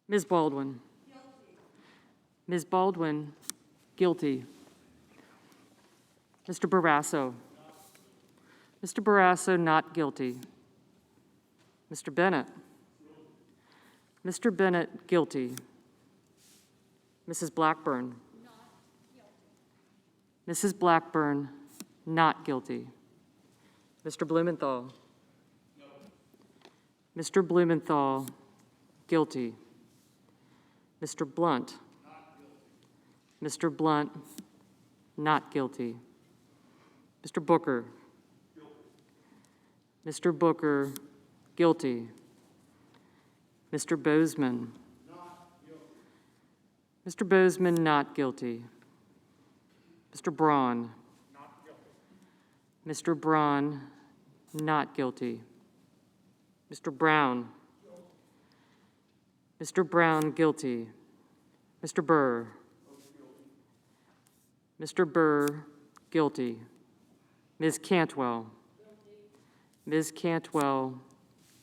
Ms. Baldwin. Ms. Baldwin, guilty. Mr. Barrasso. Mr. Barrasso, not guilty. Mr. Bennett. Mr. Bennett, guilty. Mrs. Blackburn. Mrs. Blackburn, not guilty. Mr. Blumenthal. Mr. Blumenthal, guilty. Mr. Blunt. Mr. Blunt, not guilty. Mr. Booker. Mr. Booker, guilty. Mr. Bozeman. Mr. Bozeman, not guilty. Mr. Braun. Mr. Braun, not guilty. Mr. Brown. Mr. Brown, guilty. Mr. Burr. Mr. Burr, guilty. Ms. Cantwell. Ms. Cantwell,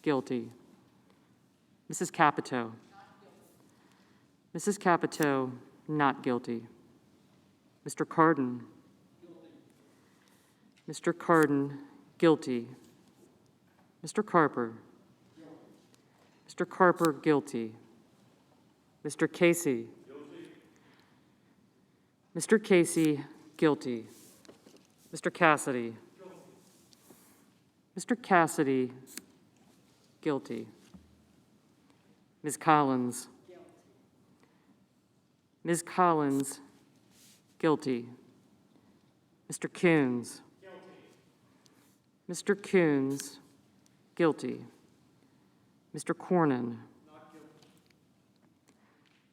guilty. Mrs. Capito. Mrs. Capito, not guilty. Mr. Cardin. Mr. Cardin, guilty. Mr. Carper. Mr. Carper, guilty. Mr. Casey. Mr. Casey, guilty. Mr. Cassidy. Mr. Cassidy, guilty. Ms. Collins. Ms. Collins, guilty. Mr. Coons. Mr. Coons, guilty. Mr. Cornyn.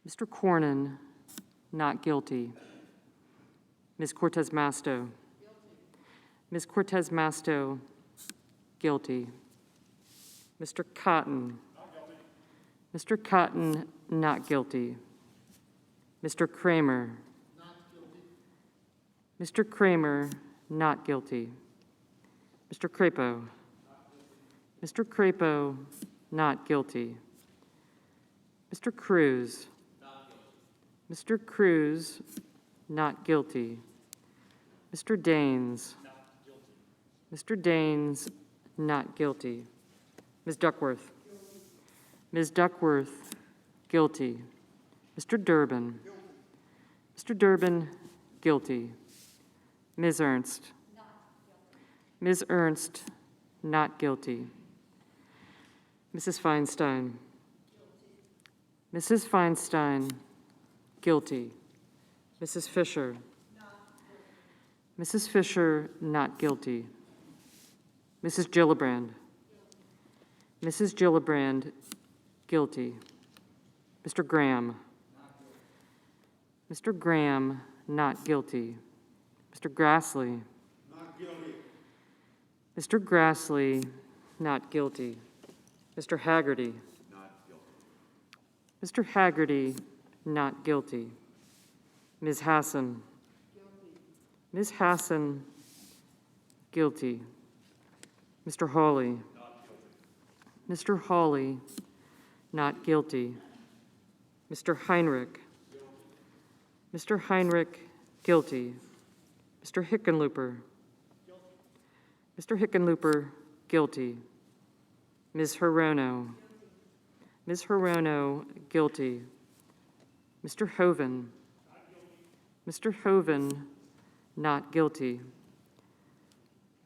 Mr. Cornyn, not guilty. Ms. Cortez Masto. Ms. Cortez Masto, guilty. Mr. Cotton. Mr. Cotton, not guilty. Mr. Kramer. Mr. Kramer, not guilty. Mr. Crapo. Mr. Crapo, not guilty. Mr. Cruz. Mr. Cruz, not guilty. Mr. Daines. Mr. Daines, not guilty. Ms. Duckworth. Ms. Duckworth, guilty. Mr. Durbin. Mr. Durbin, guilty. Ms. Ernst. Ms. Ernst, not guilty. Mrs. Feinstein. Mrs. Feinstein, guilty. Mrs. Fisher. Mrs. Fisher, not guilty. Mrs. Gillibrand. Mrs. Gillibrand, guilty. Mr. Graham. Mr. Graham, not guilty. Mr. Grassley. Not guilty. Mr. Grassley, not guilty. Mr. Haggerty. Not guilty. Mr. Haggerty, not guilty. Ms. Hassan. Ms. Hassan, guilty. Mr. Hawley. Not guilty. Mr. Hawley, not guilty. Mr. Heinrich. Mr. Heinrich, guilty. Mr. Hickenlooper. Mr. Hickenlooper, guilty. Ms. Hirono. Ms. Hirono, guilty. Mr. Hoven. Mr. Hoven, not guilty.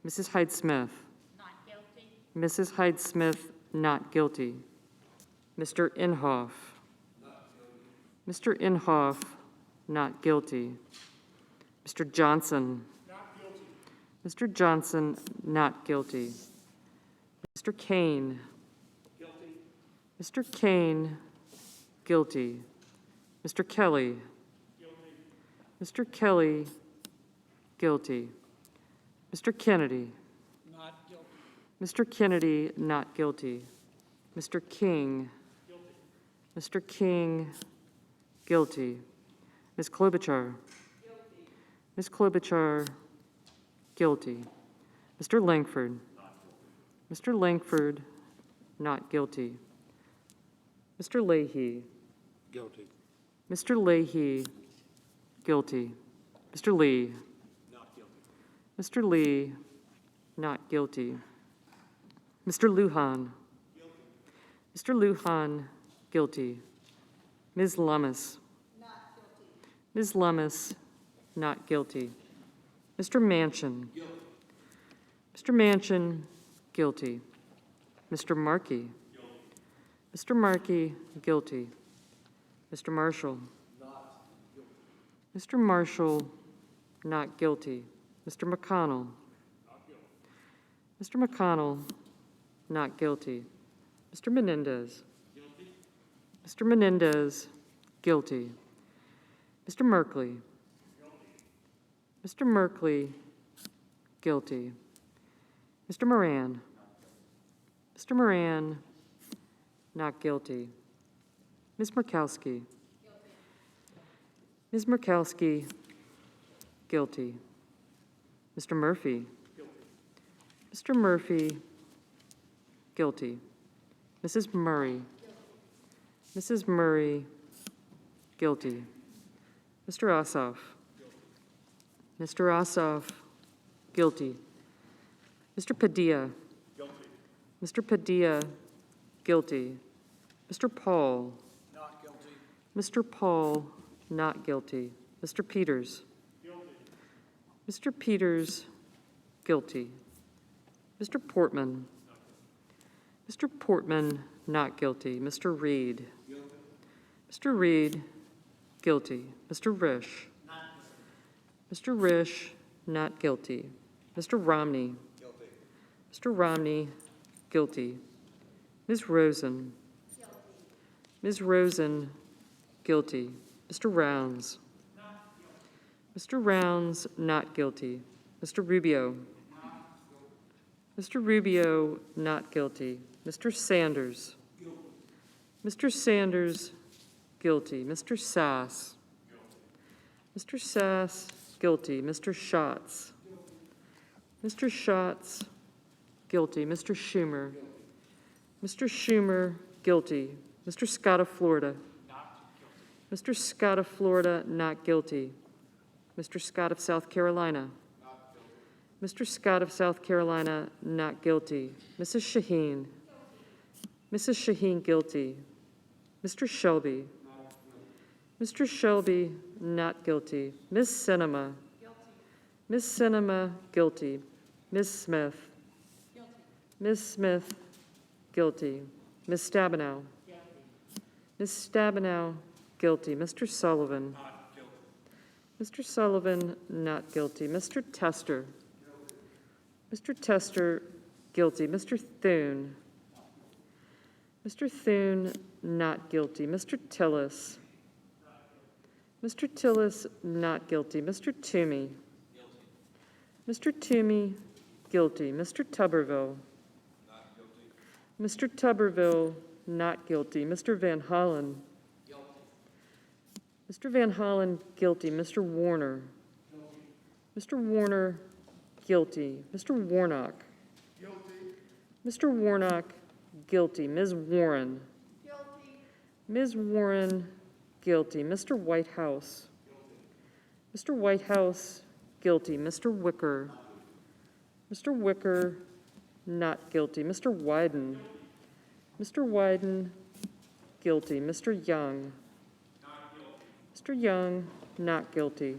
Mrs. Hyde-Smith. Not guilty. Mrs. Hyde-Smith, not guilty. Mr. Inhofe. Mr. Inhofe, not guilty. Mr. Johnson. Not guilty. Mr. Johnson, not guilty. Mr. Kane. Guilty. Mr. Kane, guilty. Mr. Kelly. Guilty. Mr. Kelly, guilty. Mr. Kennedy. Not guilty. Mr. Kennedy, not guilty. Mr. King. Guilty. Mr. King, guilty. Ms. Klobuchar. Guilty. Ms. Klobuchar, guilty. Mr. Langford. Not guilty. Mr. Langford, not guilty. Mr. Leahy. Guilty. Mr. Leahy, guilty. Mr. Lee. Not guilty. Mr. Lee, not guilty. Mr. Lujan. Mr. Lujan, guilty. Ms. Lummis. Not guilty. Ms. Lummis, not guilty. Mr. Manchin. Guilty. Mr. Manchin, guilty. Mr. Markey. Guilty. Mr. Markey, guilty. Mr. Marshall. Not guilty. Mr. Marshall, not guilty. Mr. McConnell. Not guilty. Mr. McConnell, not guilty. Mr. Menendez. Guilty. Mr. Menendez, guilty. Mr. Merkley. Mr. Merkley, guilty. Mr. Moran. Mr. Moran, not guilty. Ms. Murkowski. Ms. Murkowski, guilty. Mr. Murphy. Mr. Murphy, guilty. Mrs. Murray. Mrs. Murray, guilty. Mr. Ossoff. Mr. Ossoff, guilty. Mr. Padilla. Guilty. Mr. Padilla, guilty. Mr. Paul. Not guilty. Mr. Paul, not guilty. Mr. Peters. Guilty. Mr. Peters, guilty. Mr. Portman. Mr. Portman, not guilty. Mr. Reed. Guilty. Mr. Reed, guilty. Mr. Risch. Mr. Risch, not guilty. Mr. Romney. Guilty. Mr. Romney, guilty. Ms. Rosen. Ms. Rosen, guilty. Mr. Rounds. Mr. Rounds, not guilty. Mr. Rubio. Mr. Rubio, not guilty. Mr. Sanders. Mr. Sanders, guilty. Mr. Sass. Mr. Sass, guilty. Mr. Schatz. Mr. Schatz, guilty. Mr. Schumer. Mr. Schumer, guilty. Mr. Scott of Florida. Mr. Scott of Florida, not guilty. Mr. Scott of South Carolina. Mr. Scott of South Carolina, not guilty. Mrs. Shaheen. Mrs. Shaheen, guilty. Mr. Shelby. Mr. Shelby, not guilty. Ms. Sinema. Ms. Sinema, guilty. Ms. Smith. Ms. Smith, guilty. Ms. Stabenow. Ms. Stabenow, guilty. Mr. Sullivan. Not guilty. Mr. Sullivan, not guilty. Mr. Tester. Mr. Tester, guilty. Mr. Thune. Mr. Thune, not guilty. Mr. Tillis. Mr. Tillis, not guilty. Mr. Toomey. Mr. Toomey, guilty. Mr. Tuberville. Mr. Tuberville, not guilty. Mr. Van Hollen. Mr. Van Hollen, guilty. Mr. Warner. Mr. Warner, guilty. Mr. Warnock. Mr. Warnock, guilty. Ms. Warren. Ms. Warren, guilty. Mr. Whitehouse. Mr. Whitehouse, guilty. Mr. Wicker. Mr. Wicker, not guilty. Mr. Wyden. Mr. Wyden, guilty. Mr. Young. Mr. Young, not guilty.